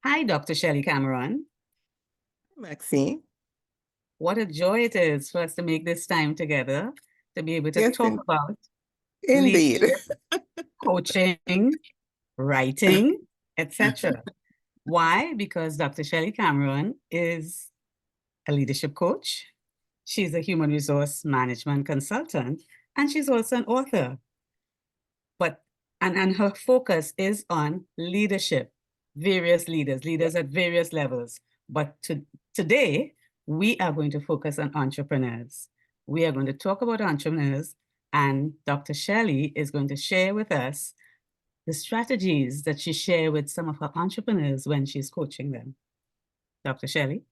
Hi, Dr. Shelly Cameron. Maxine. What a joy it is for us to make this time together to be able to Yes, talk about indeed. leadership, coaching, writing, etc. Why? Because Dr. Shelly Cameron is a leadership coach. She's a human resource management consultant, and she's also an author. But and her focus is on leadership, various leaders at various levels. But today, we are going to focus on entrepreneurs. We are going to talk about entrepreneurs, and Dr. Shelley is going to share with us the strategies that she shares with some of her entrepreneurs when she's coaching them. Dr. Shelley?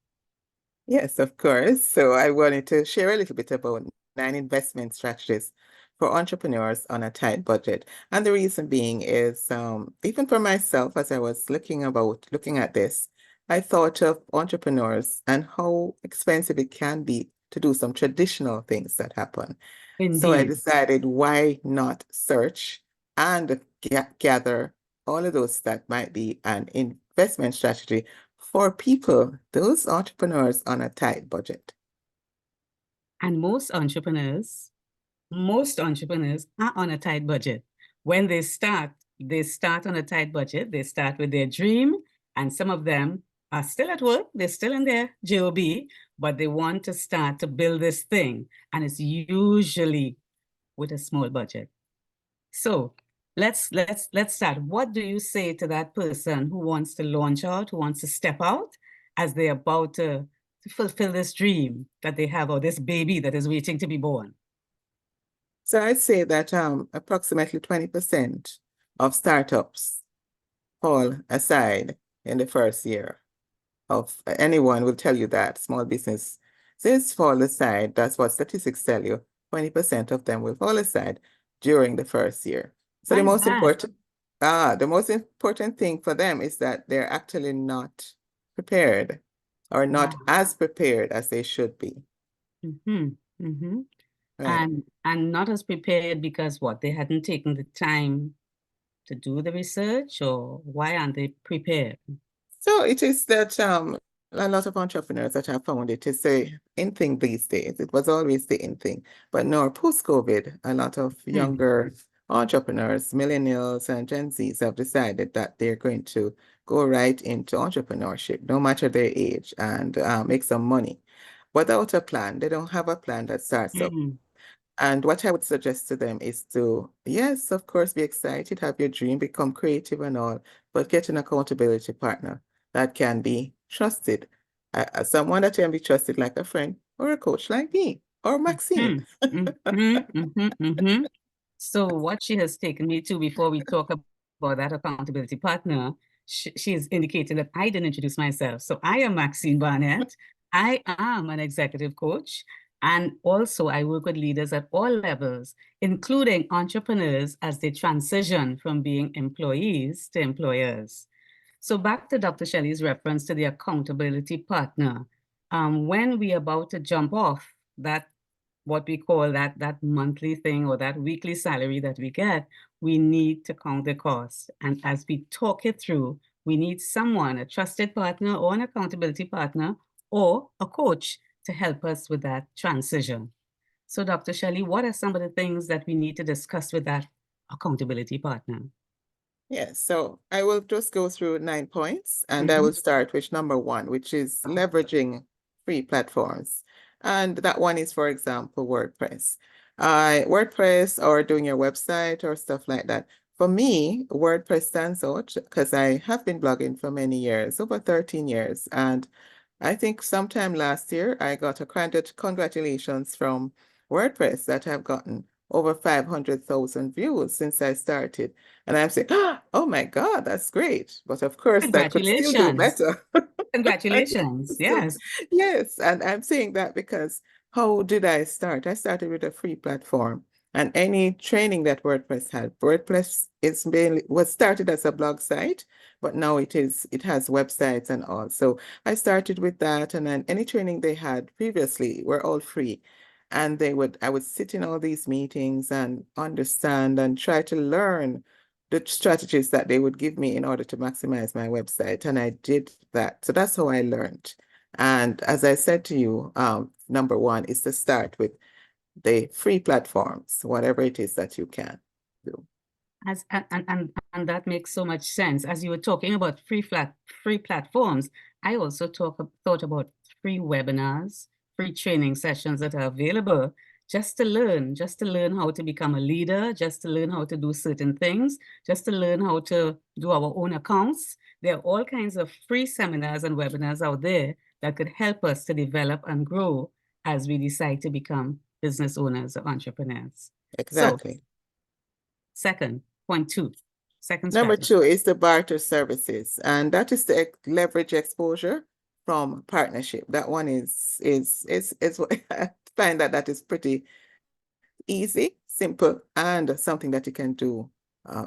Yes, of course. So I wanted to share a little bit about 9 investment strategies for entrepreneurs on a tight budget. And the reason being is even for myself, as I was looking at this, I thought of entrepreneurs and how expensive it can be to do some traditional things that happen. So I Indeed. decided, why not search and gather all of those that might be an investment strategy for people, those entrepreneurs on a tight budget. And most entrepreneurs are on a tight budget. When they start on a tight budget. They start with their dream, and some of them are still at work. They're still in their job, but they want to start to build this thing, and it's usually with a small budget. So let's start. What do you say to that person who wants to launch out, who wants to step out as they're about to fulfill this dream that they have, or this baby that is waiting to be born? So I'd say that approximately 20% of startups fall aside in the first year. Of anyone will tell you that small businesses fall aside. That's what statistics tell you. 20% of them will fall aside during the first year. So Why is that? the most important thing for them is that they're actually not prepared or not Wow. as prepared as they should be. Mm-hmm. Mm-hmm. Right. And not as prepared because what? They hadn't taken the time to do the research, or why aren't they prepared? So it is that a lot of entrepreneurs that have found it is a in thing these days. It was always the in thing, but now post-COVID, a lot of Hmm. younger entrepreneurs, millennials and Gen Zs have decided that they're going to go right into entrepreneurship, no matter their age, and make some money without a plan. They don't have a plan that starts up. Hmm. And what I would suggest to them is to, yes, of course, be excited, have your dream, become creative and all, but get an accountability partner that can be trusted. Someone that can be trusted like a friend or a coach like me or Maxine. Hmm. Mm-hmm. Mm-hmm. Mm-hmm. So what she has taken me to before we talk about that accountability partner, she is indicating that I didn't introduce myself. So I am Maxine Barnett. I am an executive coach, and also I work with leaders at all levels, including entrepreneurs as they transition from being employees to employers. So back to Dr. Shelley's reference to the accountability partner. When we are about to jump off that, what we call that monthly thing or that weekly salary that we get, we need to count the cost. And as we talk it through, we need someone, a trusted partner or an accountability partner or a coach to help us with that transition. So Dr. Shelley, what are some of the things that we need to discuss with that accountability partner? Yes, so I will just go through 9 points and I Mhm. will start with number one, which is leveraging free platforms. And that one is, for example, WordPress. WordPress or doing your website or stuff like that. For me, WordPress stands out because I have been blogging for many years, over 13 years. And I think sometime last year, I got a congratulations from WordPress that have gotten over 500,000 views since I started. And I'm saying, oh my God, that's great. But of course, I could still do Congratulations. better. I could Congratulations. still, Yes. yes. And I'm saying that because how did I start? I started with a free platform. And any training that WordPress had, WordPress is mainly was started as a blog site, but now it has websites and all. So I started with that, and then any training they had previously were all free. And I would sit in all these meetings and understand and try to learn the strategies that they would give me in order to maximize my website. And I did that. So that's how I learned. And as I said to you, number one is to start with the free platforms, whatever it is that you can do. And that makes so much sense. As you were talking about free platforms, I also thought about free webinars, free training sessions that are available just to learn how to become a leader, just to learn how to do certain things, just to learn how to do our own accounts. There are all kinds of free seminars and webinars out there that could help us to develop and grow as we decide to become business owners or entrepreneurs. So, Exactly. point two, second Number strategy. two is the barter services, and that is to leverage exposure from partnership. That one is I find that is pretty easy, simple, and something that you can do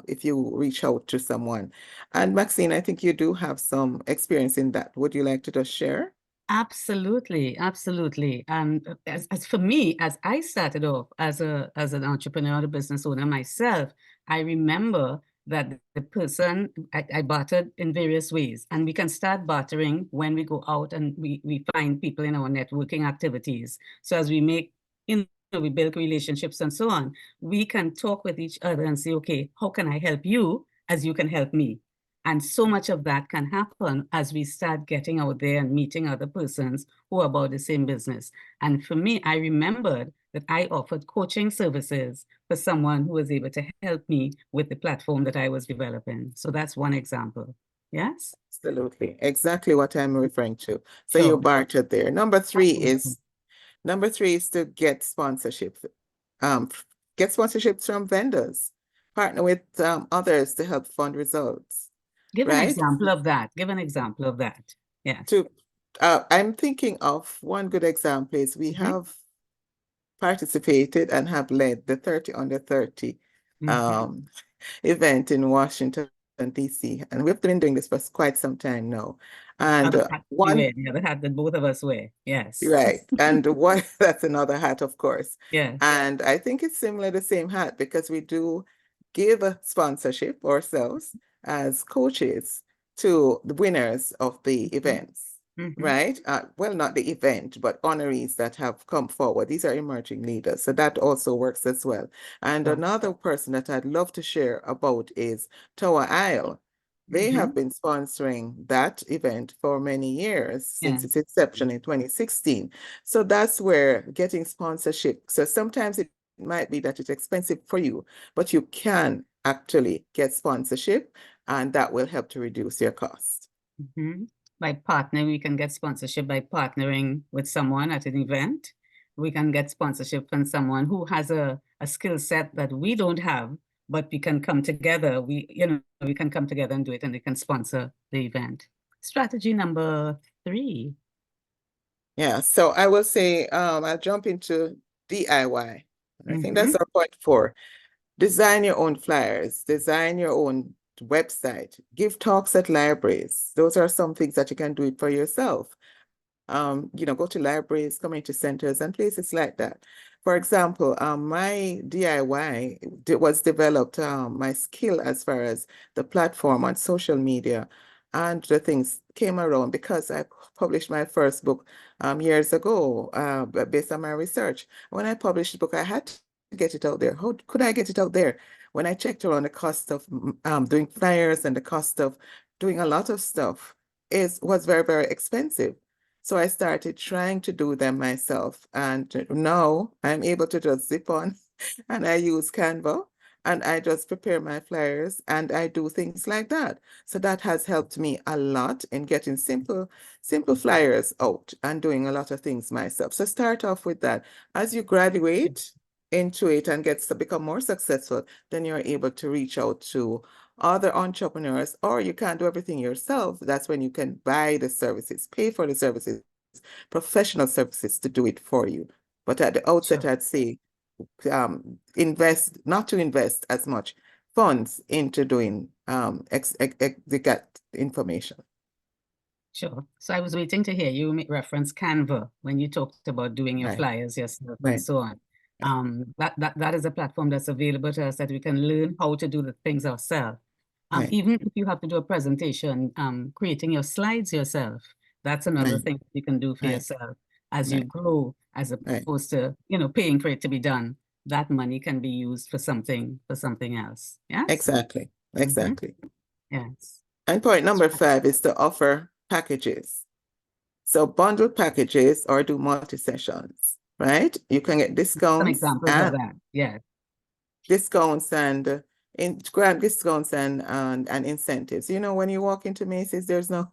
if you reach out to someone. And Maxine, I think you do have some experience in that. Would you like to just share? Absolutely, absolutely. And as for me, as I started off as an entrepreneur, a business owner myself, I remember that the person I bartered in various ways, and we can start bartering when we go out and we find people in our networking activities. So as we make, we build relationships and so on, we can talk with each other and say, okay, how can I help you as you can help me? And so much of that can happen as we start getting out there and meeting other persons who are about the same business. And for me, I remembered that I offered coaching services for someone who was able to help me with the platform that I was developing. So that's one example. Yes? Absolutely. Exactly what I'm referring to. So you Sure. bartered there. Number three is to get sponsorship. Get sponsorships from vendors. Partner with others to help fund results. Give an Right? example of that. Give an example of that. Yes. I'm thinking of one good example is we have participated and have led the 30 under 30 event in Washington, D.C. And we've been doing this for quite some time now. And The other hat that both of us wear. Yes. right. And what that's another hat, of course. Yeah. And I think it's similar, the same hat, because we do give a sponsorship ourselves as coaches to the winners of the events. Right? Well, not the event, but honorees that have come forward. These are emerging leaders. So that also works as well. And another person that I'd love to share about is Tower Isle. They have been sponsoring that event for many years, since its inception in 2016. So that's where getting sponsorship. So sometimes it might be that it's expensive for you, but you can actually get sponsorship, and that will help to reduce your cost. By partnering, we can get sponsorship by partnering with someone at an event. We can get sponsorship from someone who has a skill set that we don't have, but we can come together. We can come together and do it, and they can sponsor the event. Strategy number 3. Yeah, so I will say I'll jump into DIY. I think that's our point 4. Design your own flyers, design your own website, give talks at libraries. Those are some things that you can do it for yourself. Go to libraries, community centers, and places like that. For example, my DIY was developed, my skill as far as the platform on social media and the things came around because I published my first book years ago based on my research. When I published the book, I had to get it out there. How could I get it out there? When I checked around the cost of doing flyers and the cost of doing a lot of stuff was very, very expensive. So I started trying to do them myself. And now I'm able to just zip on and I use Canva and I just prepare my flyers and I do things like that. So that has helped me a lot in getting simple flyers out and doing a lot of things myself. So start off with that. As you graduate into it and become more successful, then you're able to reach out to other entrepreneurs, or you can't do everything yourself. That's when you can buy the services, pay for the services, professional services to do it for you. But at the outset, I'd say not to invest as much funds into doing the information. Sure. So I was waiting to hear you reference Canva when you talked about doing your Right. flyers yourself and so on. That is a platform that's available to us that we can learn how to do the things ourselves. Right, Even if you have to do a presentation, creating your slides yourself, that's another right, thing you can do for right, yourself as you right, grow, as right. opposed to, paying for it to be done. That money can be used for something else. Yes? Exactly, Mm-hmm. exactly. Yes. And point number 5 is to offer packages. So bundle packages or do multi-sessions, right? You can get Some examples of that. Yes. discounts and grant discounts and incentives. When you walk into Macy's, there's no,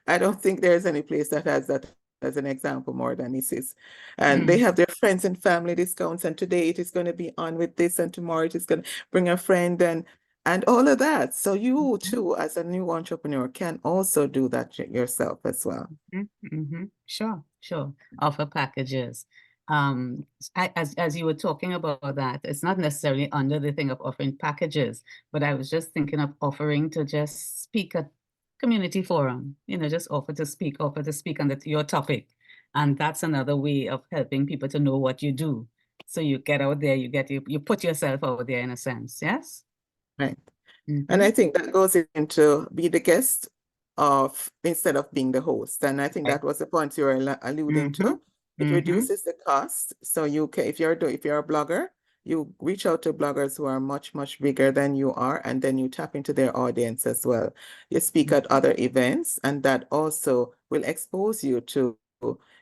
I don't think there's any place that has that as an example more than Macy's. And they Mm. have their friends and family discounts, and today it is going to be on with this, and tomorrow it is going to bring a friend and all of that. So you too, as a new entrepreneur, can also do that yourself as well. Mm-hmm. Sure, sure. Offer packages. As you were talking about that, it's not necessarily under the thing of offering packages, but I was just thinking of offering to just speak at community forum, just offer to speak on your topic. And that's another way of helping people to know what you do. So you get out there, you put yourself out there in a sense. Yes? Right. And Mm-hmm. I think that goes into be the guest of instead of being the host. And I think Right. that was the point you were alluding Mm-hmm. to. It Mm-hmm. reduces the cost. So you can, if you're a blogger, you reach out to bloggers who are much, much bigger than you are, and then you tap into their audience as well. You speak at other events, and that also will expose you to,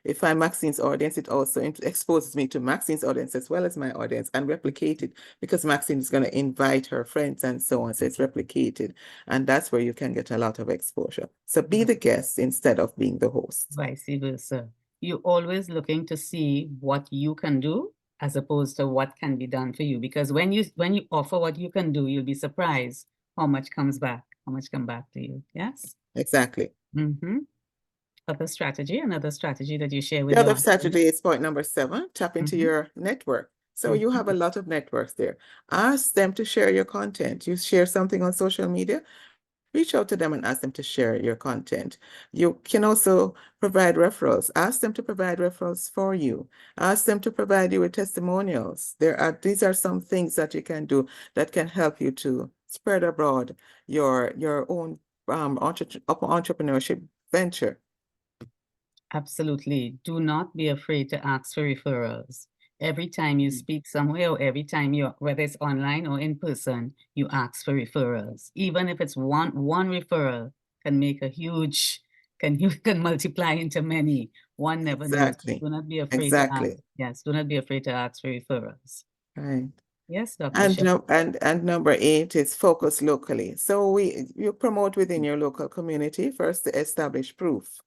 if I'm Maxine's audience, it also exposes me to Maxine's audience as well as my audience and replicate it because Maxine is going to invite her friends and so on. So it's replicated. And that's where you can get a lot of exposure. So be the guest instead of being the host. Vice versa. You're always looking to see what you can do as opposed to what can be done for you. Because when you offer what you can do, you'll be surprised how much come back to you. Yes. Exactly. Mm-hmm. Another strategy that you share with The your other audience. strategy is point number 7, tap into Mm-hmm. your network. So you Mm-hmm. have a lot of networks there. Ask them to share your content. You share something on social media, reach out to them and ask them to share your content. You can also provide referrals. Ask them to provide referrals for you. Ask them to provide you with testimonials. These are some things that you can do that can help you to spread abroad your own entrepreneurship venture. Absolutely. Do not be afraid to ask for referrals. Every time you speak somewhere or every time whether it's online or in person, you ask for referrals. Even if it's one referral can make a huge, you can multiply into many. One never knows. Exactly. Do not be afraid to ask. Exactly. Yes, do not be afraid to ask for referrals. Right. Yes, Dr. And Shep. no, and number 8 is focus locally. So you promote within your local community first to establish proof.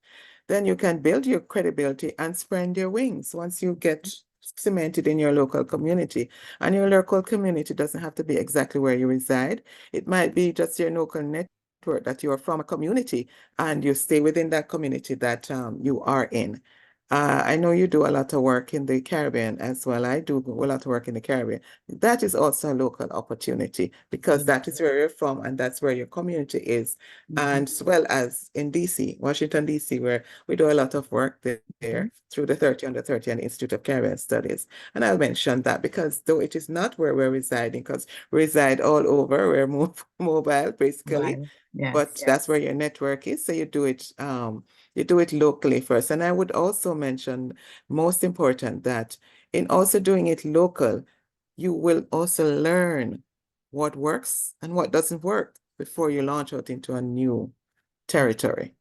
Then you can build your credibility and spread your wings once you get cemented in your local community. And your local community doesn't have to be exactly where you reside. It might be just your local network that you are from a community and you stay within that community that you are in. I know you do a lot of work in the Caribbean as well. I do a lot of work in the Caribbean. That is also a local opportunity because that is where you're from and that's where your community is. Mhm. And as well as in DC, Washington, DC, where we do a lot of work there through the 30 under 30 and Institute of Caribbean Studies. And I'll mention that because though it is not where we're residing, because we reside all over, we're mobile basically, Right. but Yes. that's where your network is. So you do it locally first. And I would also mention, most important, that in also doing it local, you will also learn what works and what doesn't work before you launch out into a new territory.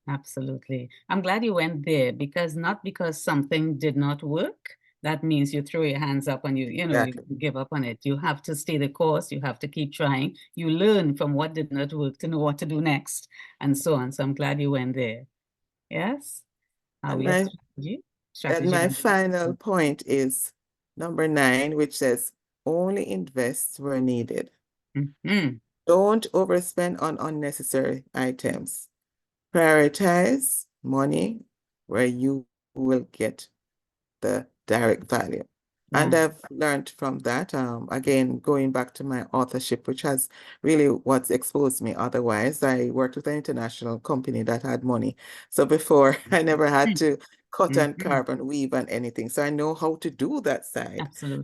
Absolutely. I'm glad you went there because not because something did not work, that means you throw your hands up and you Exactly. give up on it. You have to stay the course. You have to keep trying. You learn from what did not work to know what to do next and so on. So I'm glad you went there. Yes. And We have my strategy. and Strategy. my final point is number 9, which says only invest where needed. Mhm. Don't overspend on unnecessary items. Prioritize money where you will get the direct value. And Right. I've learned from that, again, going back to my authorship, which has really what's exposed me. Otherwise, I worked with an international company that had money. So before, I never had to cut and carve and weave and anything. So I know how to do that side.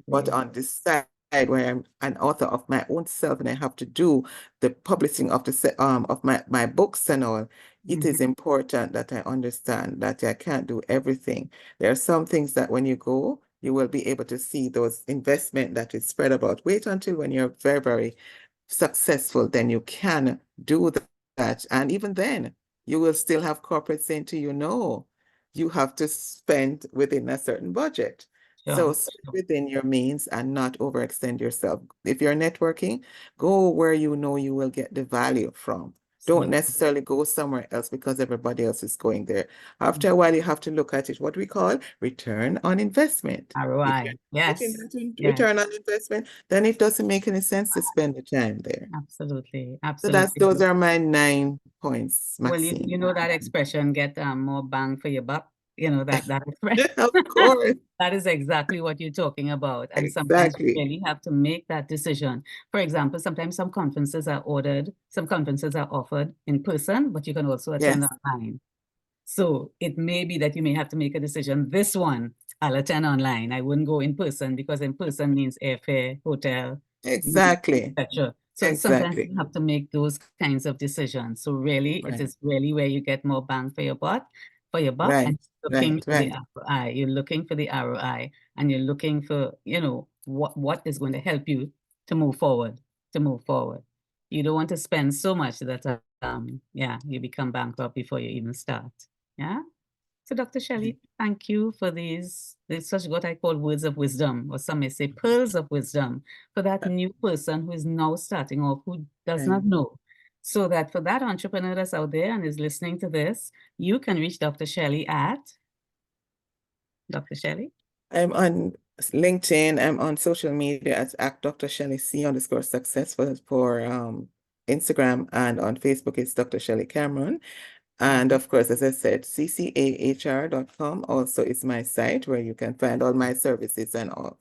But Absolutely. on this side where I'm an author of my own self and I have to do the publishing of my books and all, it is important that I understand that I can't do everything. There are some things that when you go, you will be able to see those investment that is spread about. Wait until when you're very, very successful, then you can do that. And even then, you will still have corporate saying to you, no, you have to spend within a certain budget. So Sure. spend within your means and not overextend yourself. If you're networking, go where you know you will get the value from. Don't necessarily go somewhere else because everybody else is going there. After a while, you have to look at it, what we call return on investment. If you're ROI. not Yes. getting that Yes. return on investment, then it doesn't make any sense to spend the time there. Absolutely. So Absolutely. those are my 9 points, Well, Maxine. you know that expression, get more bang for your buck. You know that expression. Of course, That is exactly what you're talking about. And sometimes you exactly. really have to make that decision. For example, sometimes some conferences are offered in person, but you can also attend Yes, online. So it may be that you may have to make a decision. This one, I'll attend online. I wouldn't go in person because in person means airfare, hotel, exactly. etc. So sometimes Exactly. you have to make those kinds of decisions. So really, it Right, is really where you get more bang for your buck, right, and looking right, for the right. ROI. You're looking for the ROI, and you're looking for, what is going to help you to move forward, You don't want to spend so much that you become bankrupt before you even start. Yeah. So, Dr. Shelley, thank you for these such what I call words of wisdom, or some may say pearls of wisdom, for that new person who is now starting off, who does Right. not know. So that for that entrepreneur that's out there and is listening to this, you can reach Dr. Shelley at Dr. Shelley. I'm on LinkedIn. I'm on social media at Dr. Shelly C_success for Instagram, and on Facebook it's Dr. Shelly Cameron. And of course, as I said, ccahr.com also is my site where you can find all my services and all.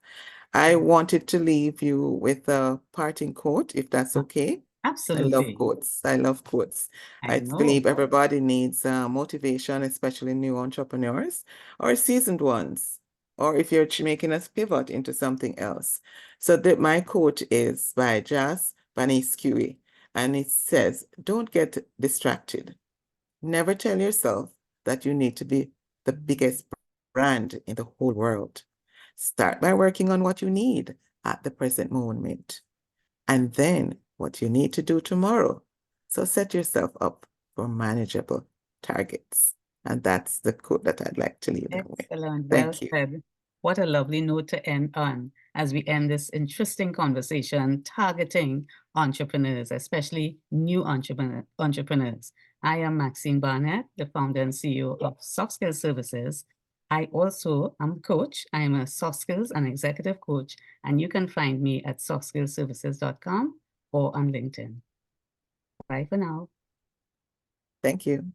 I wanted to leave you with a parting quote, if that's okay. I love Absolutely. quotes. I love quotes. I I know. believe everybody needs motivation, especially new entrepreneurs or seasoned ones, or if you're making a pivot into something else. So my quote is by Jas Baniscuie, and it says, "Don't get distracted. Never tell yourself that you need to be the biggest brand in the whole world. Start by working on what you need at the present moment, and then what you need to do tomorrow. So set yourself up for manageable targets." And that's the quote that I'd like to leave them with. Excellent. Well Thank you. said. What a lovely note to end on as we end this interesting conversation targeting entrepreneurs, especially new entrepreneurs. I am Maxine Barnett, the founder and CEO of Soft Skills Services. I also am a coach. I am a soft skills and executive coach, and you can find me at softskillservices.com or on LinkedIn. Bye for now. Thank you.